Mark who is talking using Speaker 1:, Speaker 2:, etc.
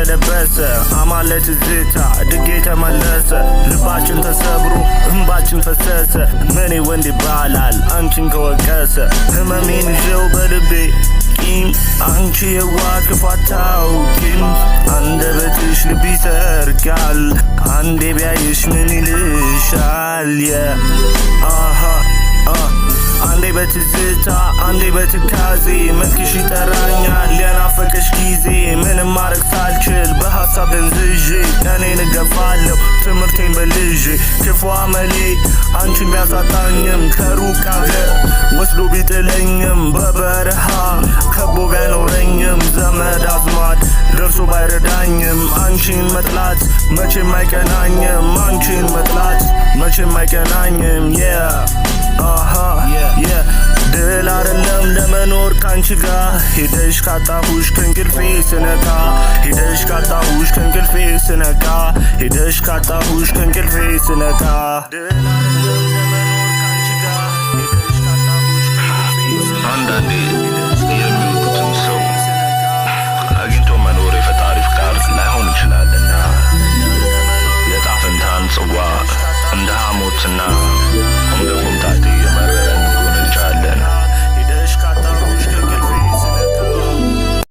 Speaker 1: ተለበሰ አማለት ዝታ ድጌ ተመለሰ ልባችን ተሰብሮ እንባችን ፈሰሰ ምን ወንድ ይባላል አንቺን ከወቀሰ ህመሜን ይዤው በልቤ ቂም አንቺ የዋክፋታው ቂም አንደበትሽ ልብ ይሰርቃል አንዴ ቢያይሽ ምን ይልሻል አንዴ በትዝታ አንዴ በትካዜ መልክሽ ይጠራኛል የናፈቀሽ ጊዜ ምንም ማረግ ሳልችል በሐሳብ ደንዝዤ ቀኔን እገፋለሁ ትምህርቴን በልዤ ክፉ አመሌ አንቺን ቢያሳጣኝም ከሩቅ አገር ወስዶ ቢጥለኝም በበረሃ ከቦ ቢያኖረኝም ዘመድ አዝማድ ደርሶ ባይረዳኝም አንቺን መጥላት መቼም አይቀናኝም አንቺን መጥላት መቼም አይቀናኝም ድል አይደለም ለመኖር ካንቺ ጋር ሄደሽ ካጣሁሽ ከእንቅልፌ ስነቃ ሄደሽ ካጣሁሽ ከእንቅልፌ ስነቃ ሄደሽ ካጣሁሽ ከእንቅልፌ ስነቃ ድል አይደለም ለመኖር ካንቺ ጋር ሄደሽ ካጣሁሽ ከእንቅልፌ ስነቃ